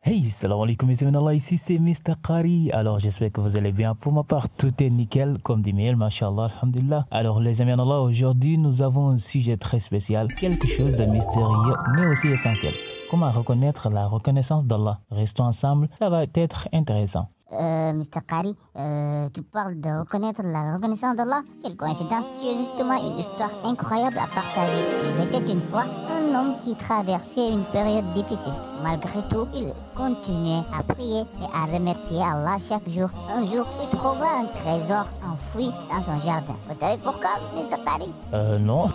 Hey, salam alaikum mes amis, Allah, ici c'est Mr. Qari. Alors j'espère que vous allez bien. Pour ma part, tout est nickel, comme dit Miel, mashallah, alhamdulillah. Alors les amis, Allah, aujourd'hui nous avons un sujet très spécial, quelque chose de mystérieux mais aussi essentiel. Comment reconnaître la reconnaissance d'Allah? Restons ensemble, ça va être intéressant. Mr. Kari, tu parles de reconnaître la reconnaissance d'Allah. Quelle coïncidence, tu as justement une histoire incroyable à partager. Il était une fois un homme qui traversait une période difficile. Malgré tout, il continuait à prier et à remercier Allah chaque jour. Un jour, il trouva un trésor enfoui dans son jardin. Vous savez pourquoi, Mr. Kari? Non.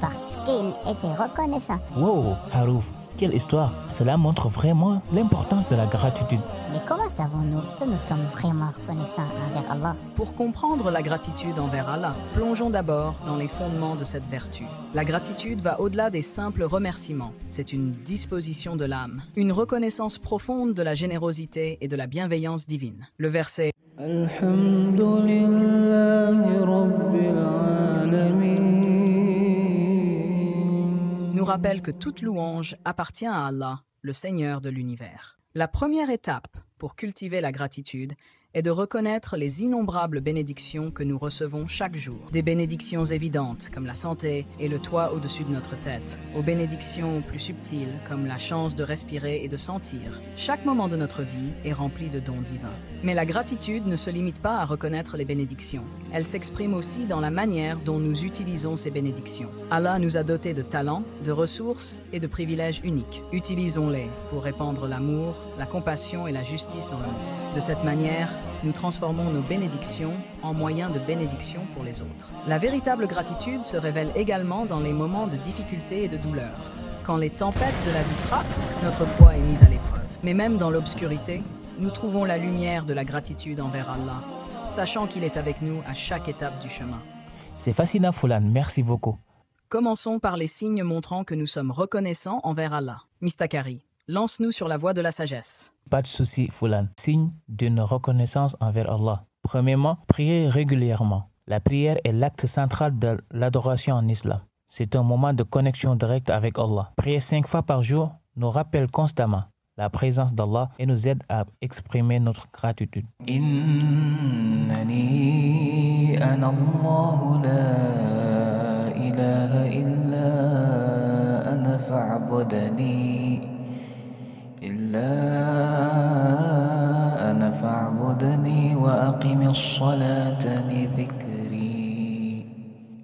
Parce qu'il était reconnaissant. Wow, Harouf, quelle histoire. Cela montre vraiment l'importance de la gratitude. Mais comment savons-nous que nous sommes vraiment reconnaissants envers Allah? Pour comprendre la gratitude envers Allah, plongeons d'abord dans les fondements de cette vertu. La gratitude va au-delà des simples remerciements. C'est une disposition de l'âme, une reconnaissance profonde de la générosité et de la bienveillance divine. Le verset nous rappelle que toute louange appartient à Allah, le Seigneur de l'univers. La première étape pour cultiver la gratitude est de reconnaître les innombrables bénédictions que nous recevons chaque jour. Des bénédictions évidentes comme la santé et le toit au-dessus de notre tête, aux bénédictions plus subtiles comme la chance de respirer et de sentir. Chaque moment de notre vie est rempli de dons divins. Mais la gratitude ne se limite pas à reconnaître les bénédictions. Elle s'exprime aussi dans la manière dont nous utilisons ces bénédictions. Allah nous a dotés de talents, de ressources et de privilèges uniques. Utilisons-les pour répandre l'amour, la compassion et la justice dans le monde. De cette manière, nous transformons nos bénédictions en moyens de bénédiction pour les autres. La véritable gratitude se révèle également dans les moments de difficulté et de douleur. Quand les tempêtes de la vie frappent, notre foi est mise à l'épreuve. Mais même dans l'obscurité, nous trouvons la lumière de la gratitude envers Allah, sachant qu'il est avec nous à chaque étape du chemin. C'est fascinant, Foulan, merci beaucoup. Commençons par les signes montrant que nous sommes reconnaissants envers Allah. Mistakari, lance-nous sur la voie de la sagesse. Pas de souci, Foulan. Signe d'une reconnaissance envers Allah. Premièrement, prier régulièrement. La prière est l'acte central de l'adoration en islam. C'est un moment de connexion directe avec Allah. Prier 5 fois par jour nous rappelle constamment la présence d'Allah et nous aide à exprimer notre gratitude. Innani ana Allahu la ilaha illa ana fa'budani illa ana fa'budani wa aqimi as-salata li dhikri.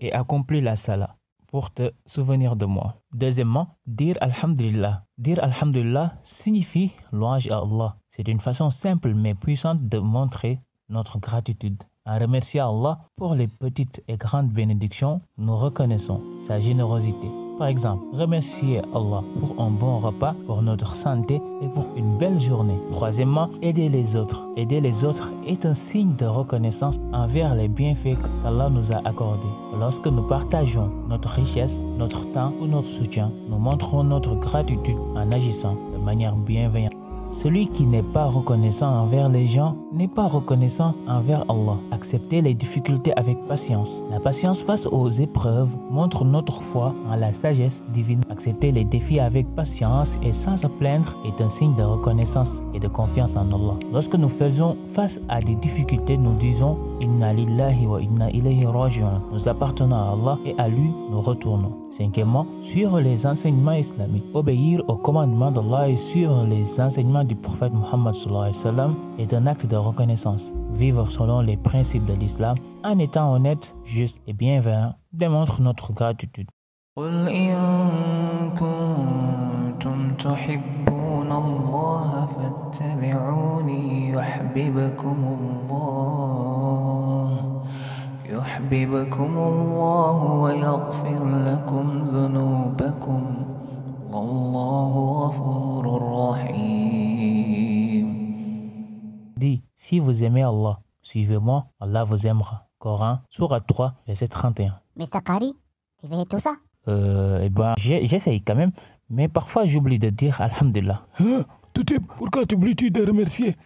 Et accomplis la salat pour te souvenir de moi. Deuxièmement, dire Alhamdulillah. Dire Alhamdulillah signifie louange à Allah. C'est une façon simple mais puissante de montrer notre gratitude. En remerciant Allah pour les petites et grandes bénédictions, nous reconnaissons sa générosité. Par exemple, remercier Allah pour un bon repas, pour notre santé et pour une belle journée. Troisièmement, aider les autres. Aider les autres est un signe de reconnaissance envers les bienfaits qu'Allah nous a accordés. Lorsque nous partageons notre richesse, notre temps ou notre soutien, nous montrons notre gratitude en agissant de manière bienveillante. Celui qui n'est pas reconnaissant envers les gens n'est pas reconnaissant envers Allah. Accepter les difficultés avec patience. La patience face aux épreuves montre notre foi en la sagesse divine. Accepter les défis avec patience et sans se plaindre est un signe de reconnaissance et de confiance en Allah. Lorsque nous faisons face à des difficultés, nous disons Inna lillahi wa inna ilayhi raji'un. Nous appartenons à Allah et à lui nous retournons. Cinquièmement, suivre les enseignements islamiques. Obéir aux commandements d'Allah et suivre les enseignements du prophète Muhammad sallallahu alayhi wa sallam est un acte de reconnaissance. Vivre selon les principes de l'islam en étant honnête, juste et bienveillant démontre notre gratitude. قل إن كنتم تحبون الله فاتبعوني يحببكم الله ويغفر لكم ذنوبكم والله غفور رحيم. Dis, si vous aimez Allah, suivez-moi, Allah vous aimera. Coran, Sourate 3, verset 31. Mr. Kari, tu fais tout ça? J'essaye quand même, mais parfois j'oublie de dire Alhamdulillah. Pourquoi tu oublies de remercier?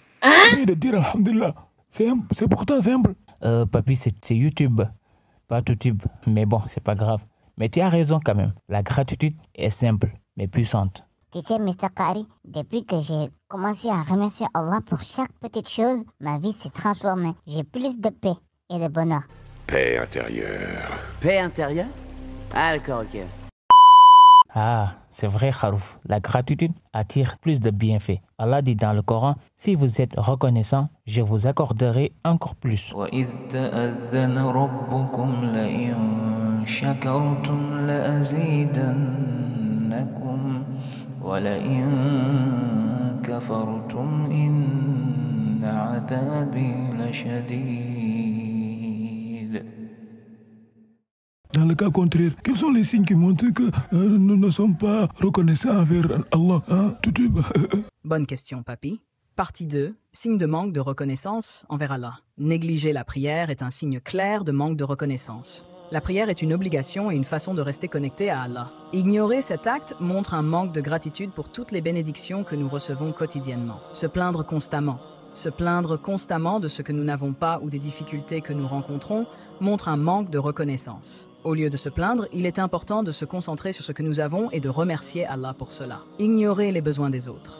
Et de dire Alhamdulillah. C'est pourtant simple. Papy, c'est YouTube, pas YouTube. Mais bon, c'est pas grave. Mais tu as raison quand même. La gratitude est simple, mais puissante. Tu sais, Mr. Kari, depuis que j'ai commencé à remercier Allah pour chaque petite chose, ma vie s'est transformée. J'ai plus de paix et de bonheur. Paix intérieure. Paix intérieure? Ah d'accord, ok. Ah, c'est vrai, Kharouf. La gratitude attire plus de bienfaits. Allah dit dans le Coran, si vous êtes reconnaissant, je vous accorderai encore plus. وَإِذْ تَأَذَّنَ رَبُّكُمْ لَئِن شَكَرْتُمْ لَأَزِيدَنَّكُمْ وَلَئِن كَفَرْتُمْ إِنَّ عَذَابِي لَشَدِيدٌ. Dans le cas contraire, quels sont les signes qui montrent que nous ne sommes pas reconnaissants envers Allah, hein? Bonne question, papy. Partie 2. Signe de manque de reconnaissance envers Allah. Négliger la prière est un signe clair de manque de reconnaissance. La prière est une obligation et une façon de rester connecté à Allah. Ignorer cet acte montre un manque de gratitude pour toutes les bénédictions que nous recevons quotidiennement. Se plaindre constamment de ce que nous n'avons pas ou des difficultés que nous rencontrons montre un manque de reconnaissance. Au lieu de se plaindre, il est important de se concentrer sur ce que nous avons et de remercier Allah pour cela. Ignorer les besoins des autres.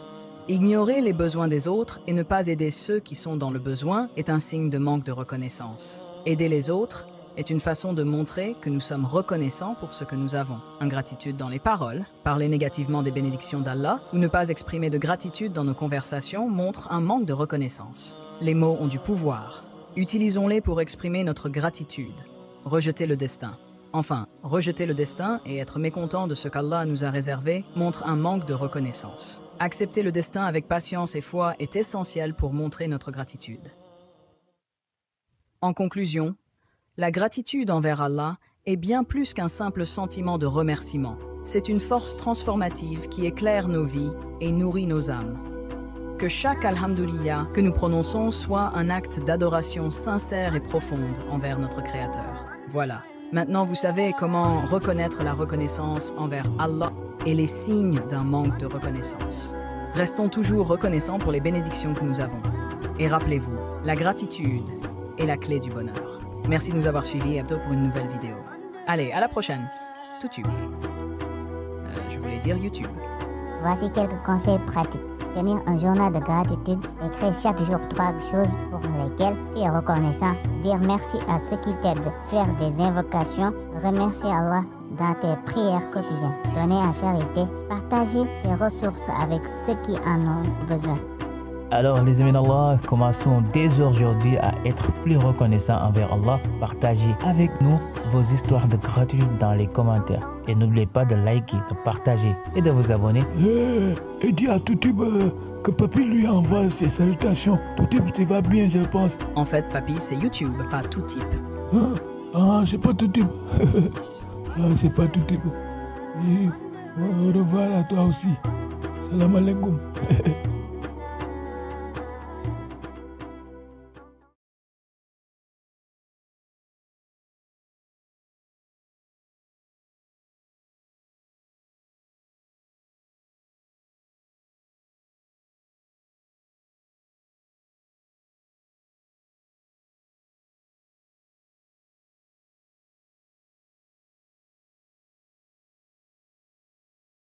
Ignorer les besoins des autres et ne pas aider ceux qui sont dans le besoin est un signe de manque de reconnaissance. Aider les autres est une façon de montrer que nous sommes reconnaissants pour ce que nous avons. Ingratitude dans les paroles, parler négativement des bénédictions d'Allah ou ne pas exprimer de gratitude dans nos conversations montre un manque de reconnaissance. Les mots ont du pouvoir. Utilisons-les pour exprimer notre gratitude. Rejeter le destin. Enfin, rejeter le destin et être mécontent de ce qu'Allah nous a réservé montre un manque de reconnaissance. Accepter le destin avec patience et foi est essentiel pour montrer notre gratitude. En conclusion, la gratitude envers Allah est bien plus qu'un simple sentiment de remerciement. C'est une force transformative qui éclaire nos vies et nourrit nos âmes. Que chaque Alhamdoulilah que nous prononçons soit un acte d'adoration sincère et profonde envers notre Créateur. Voilà. Maintenant, vous savez comment reconnaître la reconnaissance envers Allah et les signes d'un manque de reconnaissance. Restons toujours reconnaissants pour les bénédictions que nous avons. Et rappelez-vous, la gratitude est la clé du bonheur. Merci de nous avoir suivis et à bientôt pour une nouvelle vidéo. Allez, à la prochaine. YouTube. Je voulais dire YouTube. Voici quelques conseils pratiques. Tenir un journal de gratitude, écrire chaque jour 3 choses pour lesquelles tu es reconnaissant, dire merci à ceux qui t'aident, faire des invocations, remercier Allah dans tes prières quotidiennes, donner en charité, partager tes ressources avec ceux qui en ont besoin. Alors les amis d'Allah, commençons dès aujourd'hui à être plus reconnaissants envers Allah. Partagez avec nous vos histoires de gratitude dans les commentaires. Et n'oubliez pas de liker, de partager et de vous abonner. Et dis à Toutib que Papy lui envoie ses salutations. Toutib, ça va bien, je pense. En fait, papy, c'est YouTube, pas Toutib. Ah, c'est pas Toutib. C'est pas Toutib. Et au revoir à toi aussi. Salam alaikum.